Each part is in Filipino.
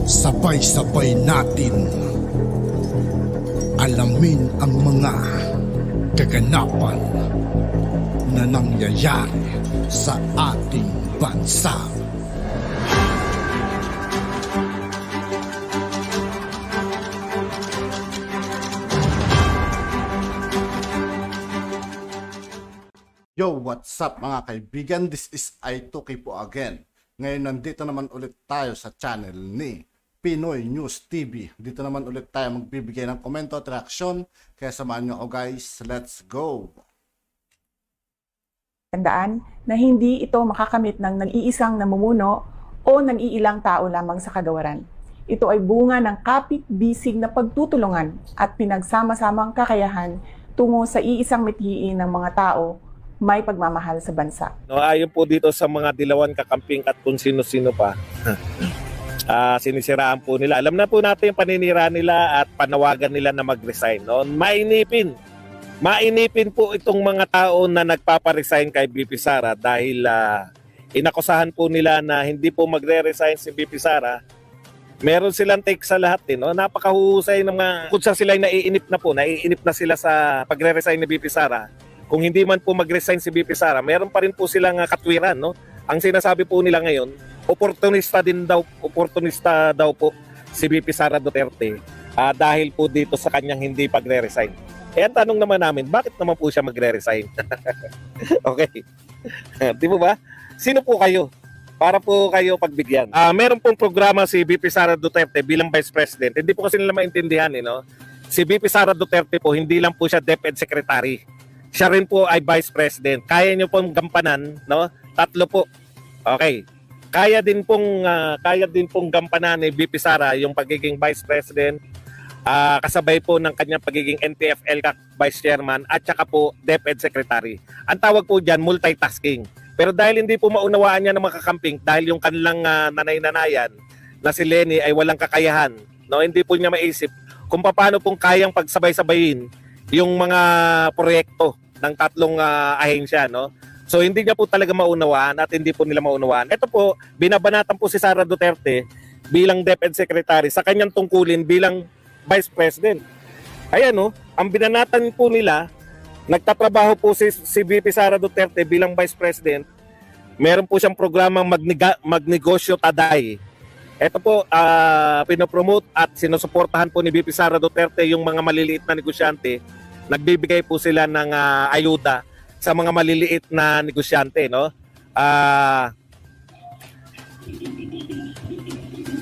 Sabay-sabay natin alamin ang mga kaganapan na nangyayari sa ating bansa. Yo, what's up mga kaibigan? This is I2K po again. Ngayon nandito naman ulit tayo sa channel ni Pinoy News TV. Dito naman ulit tayo magbibigay ng komento at reaksyon. Kaya samahan nyo ako guys. Let's go! Tandaan na hindi ito makakamit ng nag-iisang namumuno o nag-iilang tao lamang sa kagawaran. Ito ay bunga ng kapit-bisig na pagtutulungan at pinagsama-samang kakayahan tungo sa iisang mithiin ng mga tao may pagmamahal sa bansa. No, ayon po dito sa mga dilawan kakamping at kung sino-sino pa, sinisiraan po nila. Alam na po natin yung paninira nila at panawagan nila na mag-resign. No? Mainipin po itong mga tao na nagpaparesign kay BP Sara dahil inakusahan po nila na hindi po magre-resign si BP Sara. Meron silang take sa lahat. No? Napakahusay ng mga... Kung sila naiinip na sila sa pagre-resign ni BP Sara. Kung hindi man po mag-resign si BP Sara, meron pa rin po silang katwiran. No? Ang sinasabi po nila ngayon, oportunista daw po si BP Sara Duterte dahil po dito sa kanyang hindi pagre-resign. Ang tanong naman namin, bakit naman po siya magre-resign? Okay. Di mo ba? Sino po kayo? Para po kayo pagbigyan. Meron pong programa si BP Sara Duterte bilang Vice President. Hindi po kasi nila maintindihan. No? Si BP Sara Duterte po, hindi lang po siya DepEd Secretary. Siya rin po ay Vice President. Kaya niyo pong gampanan, no? 3 po. Okay. Kaya din pong gampanan ni BP Sara yung pagiging Vice President, kasabay po ng kanyang pagiging NTFL Vice Chairman at saka po DepEd Secretary. Ang tawag po diyan multitasking. Pero dahil hindi po maunawaan niya ng mga kakamping dahil yung kanilang nanay-nanayan na si Lenny ay walang kakayahan, no? Hindi po niya maisip kung paano pong kayang pagsabay-sabayin yung mga proyekto ng 3 ahensya, no? So hindi niya po talaga maunawaan at hindi po nila maunawaan. Ito po, binabanatan po si Sara Duterte bilang DepEd Secretary sa kanyang tungkulin bilang Vice President. Ayan, no? Ang binanatan po nila, nagtatrabaho po si VP Sara Duterte bilang Vice President. Meron po siyang programang Magnegosyo Taday. Ito po, pinopromote at sinusuportahan po ni VP Sara Duterte yung mga maliliit na negosyante. Nagbibigay po sila ng ayuda sa mga maliliit na negosyante, no?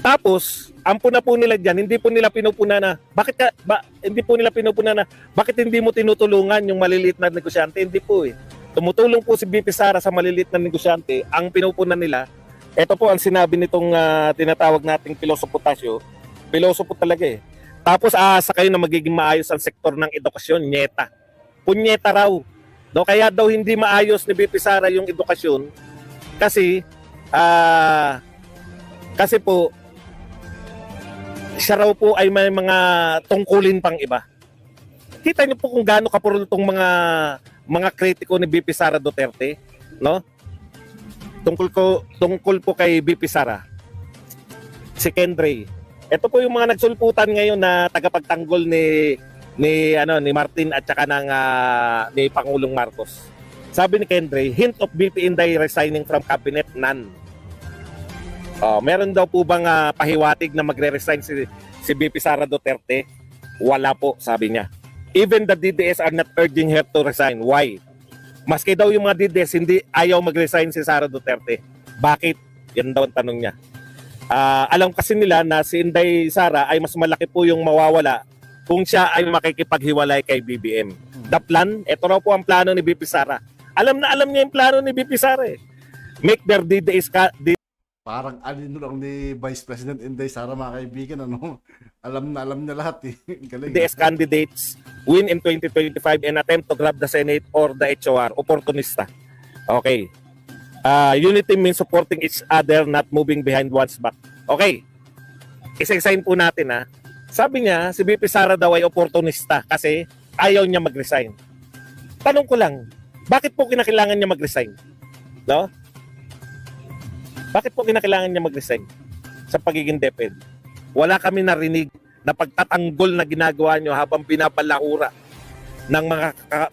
Tapos, ang puna po nila diyan, hindi po nila pinupuna na bakit hindi mo tinutulungan yung maliliit na negosyante? Hindi po eh. Tumutulong po si BP Sara sa maliliit na negosyante. Ang pinupuna nila, ito po ang sinabi nitong tinatawag nating pilosopo Tasyo. Pilosopo talaga eh. Tapos aasa kayo na magiging maayos ang sektor ng edukasyon, nyeta. Punyeta raw. No, kaya daw hindi maayos ni BP Sara yung edukasyon kasi po siya raw po ay may mga tungkulin pang iba. Kita niyo po kung gaano kapurol tong mga kritiko ni BP Sara Duterte, no? Tungkol po kay BP Sara. Si Kendray. Ito po yung mga nagsulputan ngayon na tagapagtanggol ni Martin at saka ni Pangulong Marcos. Sabi ni Kendray, hint of BP Inday resigning from cabinet, none. Meron daw po bang pahiwatig na magre-resign si BP Sara Duterte? Wala po, sabi niya. Even the DDS are not urging her to resign. Why? Maski daw yung mga DDS hindi ayaw mag-resign si Sara Duterte. Bakit? Yan daw ang tanong niya. Alam kasi nila na si Inday Sara ay mas malaki po yung mawawala kung siya ay makikipaghiwalay kay BBM. The plan, ito raw po ang plano ni BP Sara. Alam niya yung plano ni BP Sara eh. Make their DDS Parang alin lang ni Vice President Inday Sara mga kaibigan, ano? Alam niya lahat eh. Galing. DDS candidates win in 2025 and attempt to grab the Senate or the HOR. Oportunista. Okay. Unity means supporting each other, not moving behind one's back. Okay. Isa-isahin po natin ha. Sabi niya, si BP Sara daw ay oportunista kasi ayaw niya mag-resign. Tanong ko lang, bakit po kinakailangan niya mag-resign? No? Bakit po kinakailangan niya mag-resign sa pagiging DepEd? wala kami narinig na pagtatanggol na ginagawa nyo habang binabalahura ng mga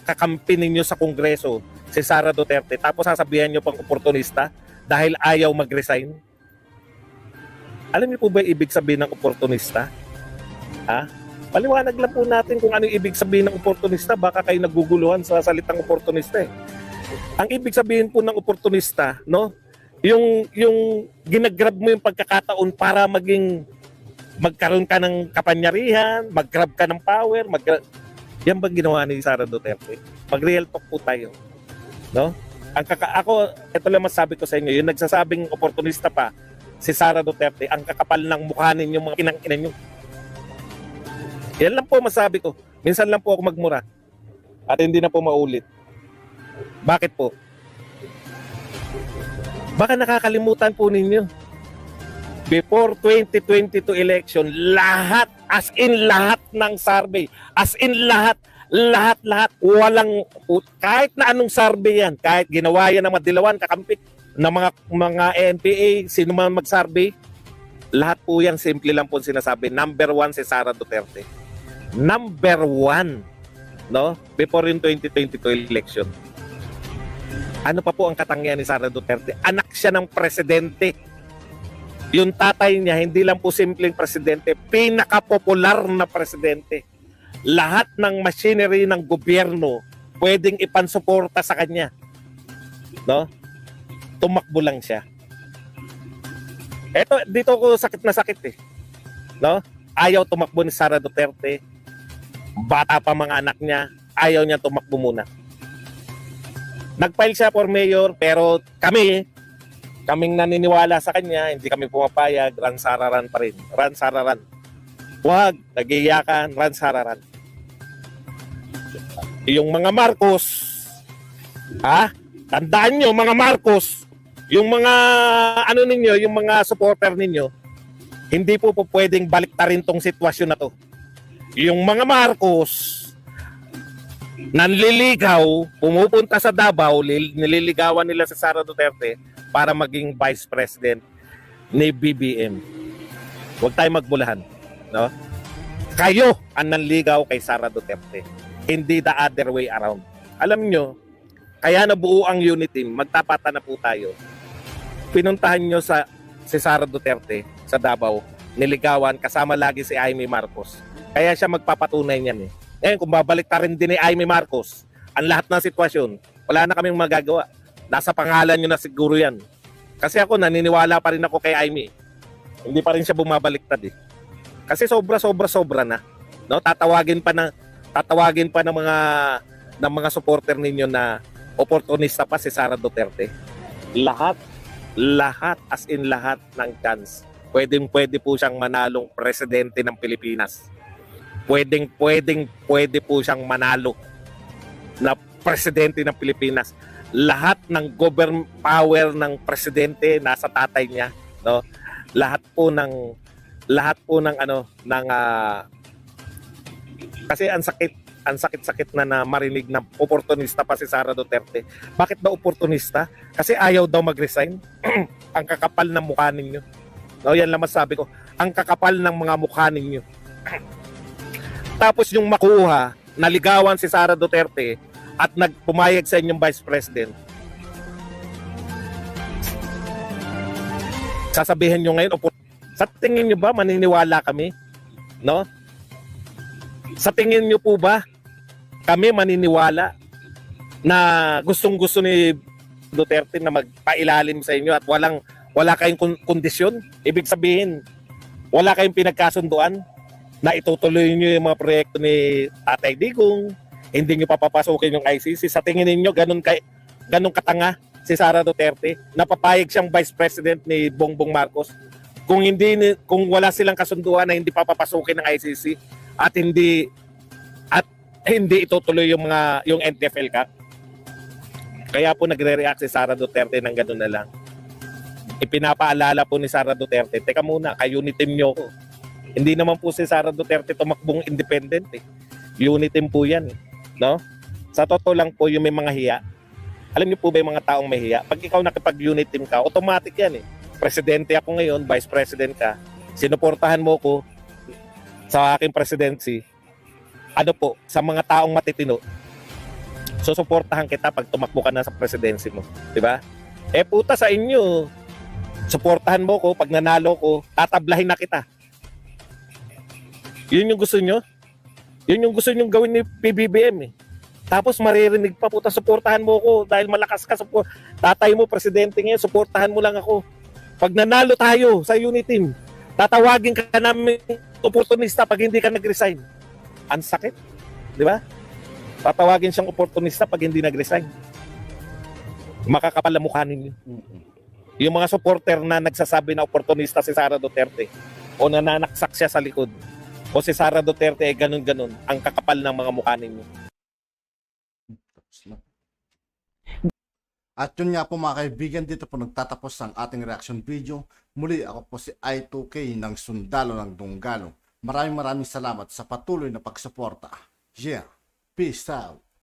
kakampi ninyo sa Kongreso si Sara Duterte, tapos sasabihan nyo pang oportunista dahil ayaw mag-resign. Alam niyo po ba ibig sabihin ng oportunista? Ha? Paliwanag lang po natin kung ano yung ibig sabihin ng oportunista. Baka kayo naguguluhan sa salitang oportunista eh. Ang ibig sabihin po ng oportunista, no? Yung ginagrab mo yung pagkakataon para magkaroon ka ng kapangyarihan, mag-grab ka ng power, yan bang ginawa ni Sara Duterte? Mag-real talk po tayo. No? Ako, ito lang masabi ko sa inyo, yung nagsasabing oportunista pa, si Sara Duterte, ang kakapal ng mukha ninyo, mga kinang-inan nyo. Yan lang po masabi ko. Minsan lang po ako magmura. At hindi na po maulit. Bakit po? Baka nakakalimutan po ninyo. Before 2022 election, lahat, as in lahat ng survey, as in lahat, walang, kahit na anong survey yan, kahit ginawa yan ng Madilawan, kakampi, ng mga NPA, sino man mag-survey, lahat po yan, simple lang po sinasabi, number 1 si Sara Duterte. Number 1, no? Before yung 2022 election. Ano pa po ang katangian ni Sara Duterte? Anak siya ng presidente. Yung tatay niya, hindi lang po simpleng presidente, pinakapopular na presidente. Lahat ng machinery ng gobyerno pwedeng ipansuporta sa kanya. No? Tumakbo lang siya. Dito ko sakit na sakit eh. No? Ayaw tumakbo ni Sara Duterte. Bata pa mga anak niya, ayaw niya tumakbo muna. Nag-file siya for mayor, pero kaming naniniwala sa kanya, hindi kami pumapayag, run sararan pa rin. Run sararan. Huwag, nagiyakan, run sararan. Yung mga Marcos, tandaan nyo mga Marcos, yung mga ninyo, yung mga supporter ninyo, hindi po pwedeng baliktarin tong sitwasyon na to. Yung mga Marcos, nanliligaw, pumupunta sa Davao, nililigawan nila si Sara Duterte para maging vice president ni BBM. Huwag tayo magbulahan, no? Kayo ang nanligaw kay Sara Duterte, hindi the other way around. Alam nyo, kaya nabuo ang unit team, magtapatan na po tayo. Pinuntahan nyo si Sara Duterte sa Davao, niligawan, kasama lagi si Amy Marcos. Kaya siya magpapatunay niyan eh. Ngayon, kung babalik ta rin din ni Amy Marcos, ang lahat ng sitwasyon, wala na kaming magagawa. Nasa pangalan nyo na siguro yan. Kasi ako, naniniwala pa rin ako kay Amy. Hindi pa rin siya bumabaliktad eh. Kasi sobra na. No? Tatawagin pa ng mga supporter ninyo na oportunista pa si Sara Duterte. Lahat as in lahat ng chance. Pwede po siyang manalong presidente ng Pilipinas. Pwede po siyang manalo na presidente ng Pilipinas. Lahat ng government power ng presidente nasa tatay niya, no? Lahat po ng kasi ang sakit na marinig na oportunista pa si Sara Duterte. Bakit daw oportunista? Kasi ayaw daw mag-resign. Ang kakapal ng mukha ninyo. No, yan lang masabi ko. Ang kakapal ng mga mukha ninyo. Tapos yung makuha, naligawan si Sara Duterte at nagpumayag sa inyong vice president. Sasabihin nyo ngayon, sa tingin nyo ba maniniwala kami? No? Sa tingin nyo po ba kami maniniwala na gustong-gusto ni Duterte na magpailalim sa inyo at wala kayong kondisyon? Ibig sabihin, wala kayong pinagkasunduan na itutuloy nyo yung mga proyekto ni Tatay Digong, hindi nyo papapasukin yung ICC. Sa tingin ninyo, ganun katanga si Sara Duterte, napapayag siyang vice president ni Bongbong Marcos. Kung wala silang kasunduan na hindi papapasukin ng ICC at hindi itutuloy yung NTFL Cup. Kaya po nagre-react si Sara Duterte ng ganun na lang. Ipinapaalala po ni Sara Duterte, teka muna, kayunitin nyo ko. Hindi naman po si Sara Duterte tumakbong independent eh. Unit team po yan. No? Sa totoo lang po yung may mga hiya. Alam niyo po ba yung mga taong may hiya? Pag ikaw nakipag-unit team ka, automatic yan eh. Presidente ako ngayon, vice president ka. sinuportahan mo ko sa aking presidency, ano po, sa mga taong matitino, susuportahan kita pag tumakbo ka na sa presidency mo. Diba? Eh puta sa inyo, suportahan mo ko, pag nanalo ko, tatablahin na kita. Yun yung gusto nyo? Yun yung gusto nyo gawin ni PBBM eh. Tapos maririnig pa, puta, suportahan mo ko dahil malakas ka. Tatay mo, presidente ngayon, suportahan mo lang ako. Pag nanalo tayo sa unit team, tatawagin ka namin oportunista pag hindi ka nag-resign. Ang sakit. Di ba? Tatawagin siyang oportunista pag hindi nag-resign. Makakapal ang mukha ninyo. Yung mga supporter na nagsasabi na oportunista si Sara Duterte o nananaksak siya sa likod o si Sara Duterte ay ganun-ganun, ang kakapal ng mga mukha ninyo. At yun nga po mga kaibigan, dito po nagtatapos ang ating reaction video. Muli ako po si I2K ng Sundalo ng Dunggalo. Maraming salamat sa patuloy na pagsuporta. Yeah, peace out.